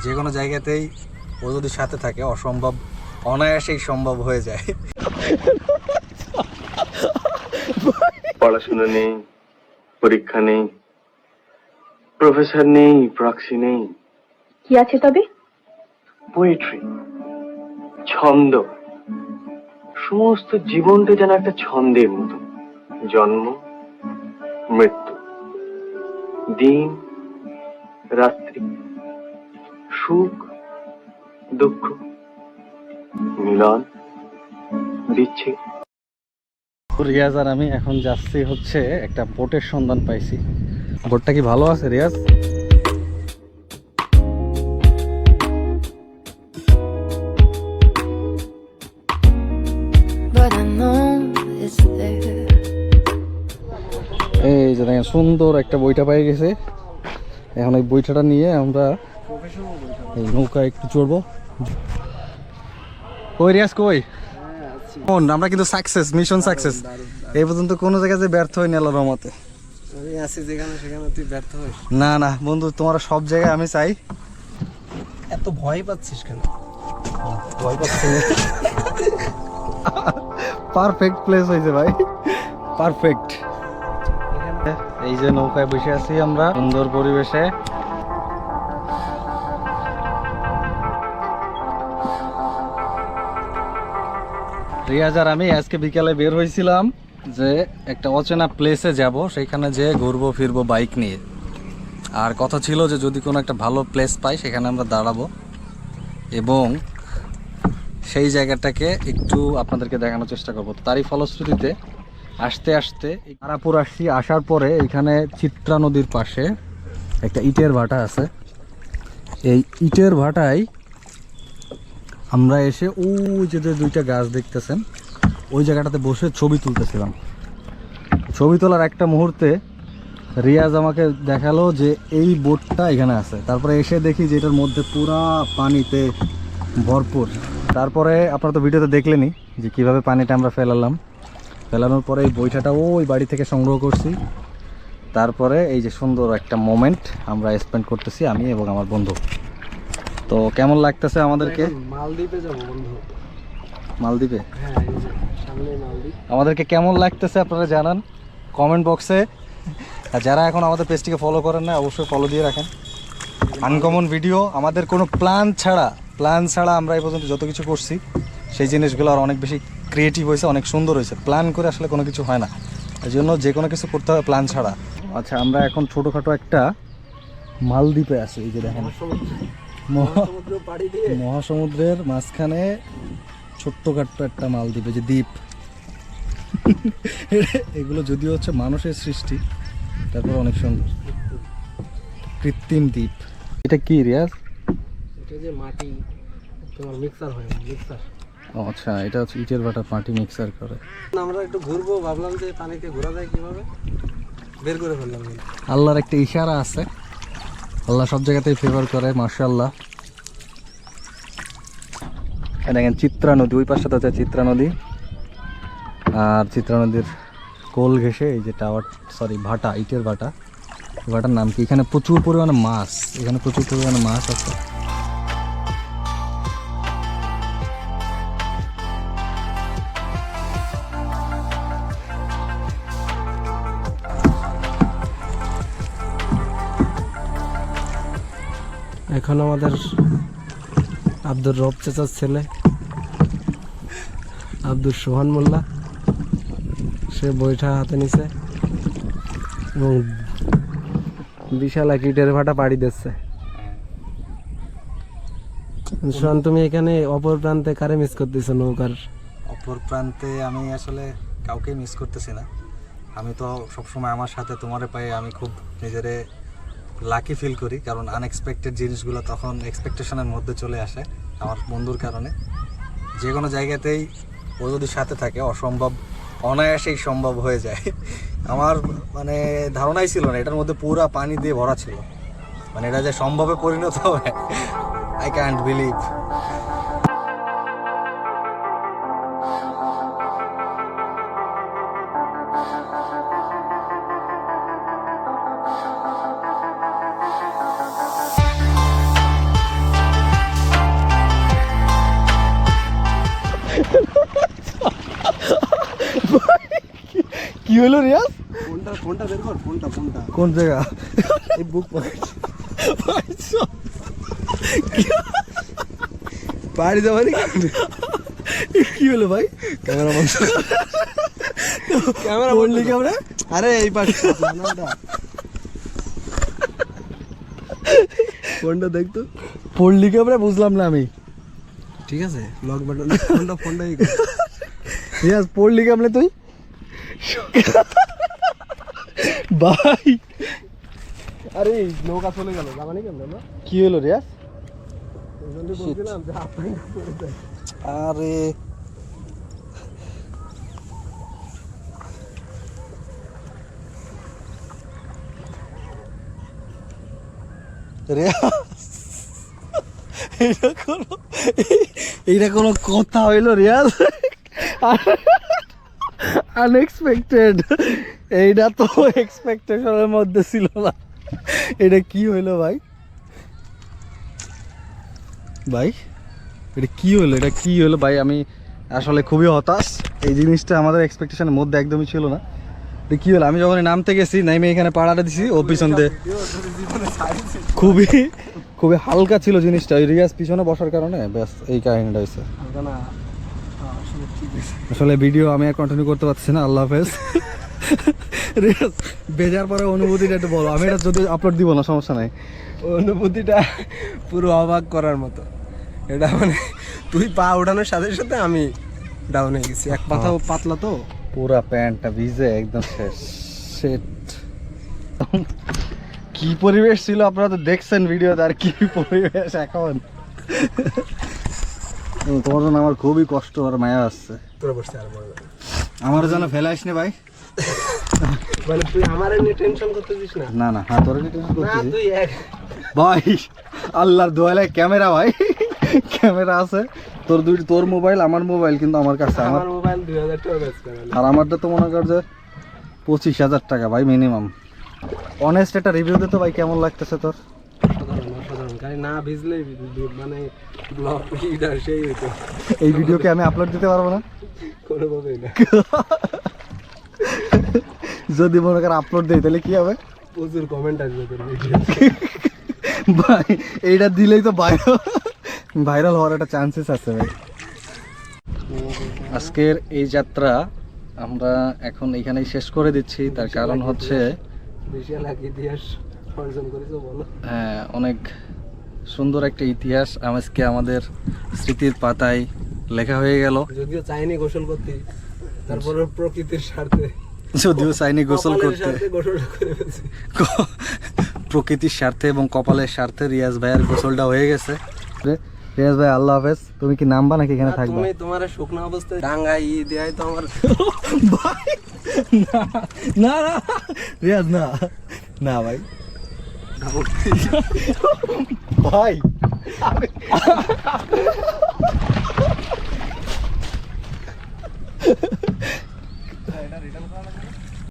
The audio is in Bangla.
যে কোনো জায়গাতেই ও যদি সাথে থাকে অসম্ভব অনায়াসেই সম্ভব হয়ে যায়। পড়াশোনা নেই, পরীক্ষা নেই, প্রফেসর নেই, প্রক্সি নেই, কি আছে তবে? পোয়েট্রি, ছন্দ। সমস্ত জীবনটা যেন একটা ছন্দের মতো। জন্ম, মৃত্যু, দিন, রাত্রি, সুখ, দুঃখ, মিলন, বিচ্ছেদ। রিয়াজ আর আমি এখন যাচ্ছি হচ্ছে একটা বোটের সন্ধান পাইছি। বোটটা কি ভালো আছে রিয়াজ? এই যে দেখেন সুন্দর একটা বইটা পাই গেছে। এখন এই বইটাটা নিয়ে আমরা এই নৌকায় একটু চড়বো। কই রিয়াজ কই? আমরা কিন্তু সাকসেস, মিশন সাকসেস। এই পর্যন্ত কোনো জায়গায় যে ব্যর্থ হয়নি আল্লাহর রহমতে। আমি আছি যেখানে সেখানে তুই ব্যর্থ হইস না না বন্ধু, তোমার সব জায়গায় আমি চাই। এত ভয় পাচ্ছিস কেন? ভয় পাচ্ছি না, পারফেক্ট প্লেস হয়েছে ভাই, পারফেক্ট। এই যে নৌকায় বসে আছি আমরা সুন্দর পরিবেশে। রিয়াজ আর আমি আজকে বিকালে বের হয়েছিলাম যে একটা অচেনা প্লেসে যাব, সেইখানে যে ঘুরবো ফিরবো বাইক নিয়ে। আর কথা ছিল যে যদি কোনো একটা ভালো প্লেস পাই সেখানে আমরা দাঁড়াবো এবং সেই জায়গাটাকে একটু আপনাদেরকে দেখানোর চেষ্টা করবো। তারই ফলশ্রুতিতে আসতে আসতে তারাপুর আসছি। আসার পরে এখানে চিত্রা নদীর পাশে একটা ইটের ভাটা আছে। এই ইটের ভাটায় আমরা এসে ওই যে দুইটা গাছ দেখতেছেন ওই জায়গাটাতে বসে ছবি তুলতেছিলাম। ছবি তোলার একটা মুহূর্তে রিয়াজ আমাকে দেখালো যে এই বোটটা এখানে আছে। তারপরে এসে দেখি যে এটার মধ্যে পুরা পানিতে ভরপুর। তারপরে আপনারা তো ভিডিওতে দেখলেনই যে কিভাবে পানিটা আমরা ফেলানোর পরে এই বইটাটা ওই বাড়ি থেকে সংগ্রহ করছি। তারপরে এই যে সুন্দর একটা মোমেন্ট আমরা স্পেন্ড করতেছি আমি এবং আমার বন্ধু। তো কেমন লাগতেছে আমাদেরকে? মালদ্বীপে যাবো বন্ধু। মালদ্বীপে? হ্যাঁ, এই যে সামনে মালদ্বীপ। আমাদেরকে কেমন লাগতেছে আপনারা জানান কমেন্ট বক্সে। আর যারা এখন আমাদের পেজটিকে ফলো করেন না অবশ্যই ফলো দিয়ে রাখেন। আনকমন ভিডিও, আমাদের কোনো প্ল্যান ছাড়া আমরা এই পর্যন্ত যত কিছু করছি সেই জিনিসগুলো আর অনেক বেশি ক্রিয়েটিভ হয়েছে, অনেক সুন্দর হয়েছে। প্ল্যান করে আসলে কোনো কিছু হয় না, এই জন্য যে কোনো কিছু করতে হবে প্ল্যান ছাড়া। আচ্ছা, আমরা এখন ছোটোখাটো একটা মালদ্বীপে আছি। এই যে দেখেন মহাসমুদ্রের মাঝখানে ছোট্টখাট্ট একটা মালদ্বীপ, এই যে দ্বীপ। এগুলো যদিও হচ্ছে মানুষের সৃষ্টি, তারপর অনেক সুন্দর কৃত্রিম দ্বীপ। এটা কি রিয়াজ? এটা যে মাটি তোমার মিক্সার হয়, মিক্সার। ও আচ্ছা, এটা হচ্ছে ইটের ভাটা মাটি মিক্সার করে। আমরা একটু ঘুরবো, ভাবলাম যে পানিতে ঘোরা যায় কিভাবে, বের করে ফেললাম। আল্লাহর একটা ইশারা আছে, আল্লাহ সব জায়গাতেই ফেভার করে মাশাআল্লাহ। দেখেন চিত্রা নদী, ওই পাশে আছে চিত্রা নদী। আর চিত্রা নদীর কোল ঘেঁষে এই যে টাওয়ার, ভাটা, ইটের ভাটা। ভাটার নাম কি? এখানে প্রচুর পরিমাণে মাছ, এখানে প্রচুর পরিমাণে মাছ আছে। এখন আমাদের আব্দুর রব চাচার ছেলে আব্দুর সোহান মোল্লা, সে বইটা হাতে নিছে এবং বিশাল এক ইটের ভাটা পাড়ি দিচ্ছে। সোহান, তুমি এখানে অপর প্রান্তে কারে মিস করতেছো নৌকার? অপর প্রান্তে আমি আসলে কাউকে মিস করতেছি না। আমি তো সবসময় আমার সাথে তোমারে পাই আমি খুব নিজেরে লাকি ফিল করি, কারণ আনএক্সপেক্টেড জিনিসগুলো তখন এক্সপেকটেশনের মধ্যে চলে আসে আমার বন্ধুর কারণে। যে কোনো জায়গাতেই ও যদি সাথে থাকে অসম্ভব অনায়াসেই সম্ভব হয়ে যায়। আমার মানে ধারণাই ছিল না এটার মধ্যে পুরা পানি দিয়ে ভরা ছিল, মানে এটা যে সম্ভবে পরিণত হবে আই ক্যান্ট বিলিভ। কি হলো রিয়াজ? ফোনটা বের কর, ফোনটা কোন জায়গা? এই বুক পকেট বাড়ি যাওয়া কি হলো ভাই? ক্যামেরা বন্ধ, ক্যামেরা পড়লি ক্যামেরা? আরে এই পাশে ফোনটা দেখতো। পড়লি ক্যামেরা বুঝলাম না আমি। ঠিক আছে, লক বাটন ফোনটা রিয়াজ পড়লি কেমনে তুই? ভাই আরে নৌকা চলে গেল, জামানি কেমন না? কি হলো রিয়াজ? বলছিলাম যে আপনার আরে এইটা কোনো কথা হইলো রিয়াজ? আনএক্সপেক্টেড, এইটা তো এক্সপেকটেশনের মধ্যে ছিল না। এটা কি হইলো ভাই? ভাই এটা কি হলো? এটা কি হলো ভাই? আমি আসলে খুবই হতাশ। এই জিনিসটা আমাদের এক্সপেকটেশনের মধ্যে একদমই ছিল না। এটা কি হলো? আমি যখন নামতে গেছি, নাইমে এখানে পাড়াটা দিছি, ও পিছন দিয়ে খুবই খুবই হালকা ছিল জিনিসটা। ওই রিয়াজ পিছনে বসার কারণে ব্যাস এই কাহিনীটা হয়েছে। আসলে ভিডিও আমি আর কন্টিনিউ করতে পারছি না। আল্লাহ হাফেজ। রিয়াজ বেজার পরে অনুভূতিটা একটু বলো। আমি এটা যদি আপলোড দিব না, সমস্যা নাই। অনুভূতিটা পুরো অবাক করার মতো। এটা মানে তুই পা ওঠানোর সাথে সাথে আমি ডাউন হয়ে গেছি। এক পাতা পাতলা তো, পুরা প্যান্টটা ভিজে একদম শেষ। সেট কি পরিবেশ ছিল আপনারা তো দেখছেন ভিডিওতে। আর কি পরিবেশ এখন। তোমার জন্য আমার খুবই কষ্ট আর মায়া আসছে। তোরা বসছে আর বল, আমার জন্য ফেলাইস নি ভাই। মানে তুই আমার নিয়ে টেনশন করতেছিস না? না না, হ্যাঁ তোর না তুই এক ভাই আল্লাহর দোয়ালে ক্যামেরা ভাই, ক্যামেরা আছে তোর তোর মোবাইল আমার মোবাইল, কিন্তু আমার কাছে আমার মোবাইল 2000 টাকা বেচবে। আর আমারটা তো মনে কর যে 25,000 টাকা ভাই মিনিমাম। অনেস্ট একটা রিভিউ দে তো ভাই, কেমন লাগতেছে তোর? সাধারণ গাড়ি না ভিজলেই মানে ব্লগ লিডার সেই হতো। এই ভিডিওকে আমি আপলোড দিতে পারবো না কোনোভাবেই না। যদি মনে কর আপলোড দেই তাহলে কি হবে? প্রচুর কমেন্ট আসবে তোর ভিডিও। ভাই এইটা দিলেই তো ভাইরাল হওয়ার একটা চান্সেস আছে ভাই। আজকের এই যাত্রা আমরা এখন এখানেই শেষ করে দিচ্ছি। তার কারণ হচ্ছে বিশাল এক ইতিহাস অর্জন করেছো বলো। হ্যাঁ, অনেক সুন্দর একটা ইতিহাস আজকে আমাদের স্মৃতির পাতায় লেখা হয়ে গেল। যদিও চাইনি গোসল করতে, তারপরে প্রকৃতির স্বার্থে, যদিও চাইনি গোসল কপালের করতে, স্বার্থে গোসলটা করে ফেলছি। প্রকৃতির স্বার্থে এবং কপালের স্বার্থে রিয়াজ ভাইয়ের গোসলটা হয়ে গেছে। রিয়াজ ভাই আল্লাহ হাফেজ। তুমি কি নামবা নাকি এখানে থাকবা? তুমি তোমার শুকনো অবস্থায় ডাঙ্গা দেয় তো আমার ভাই না না রিয়াজ না না ভাই ভাই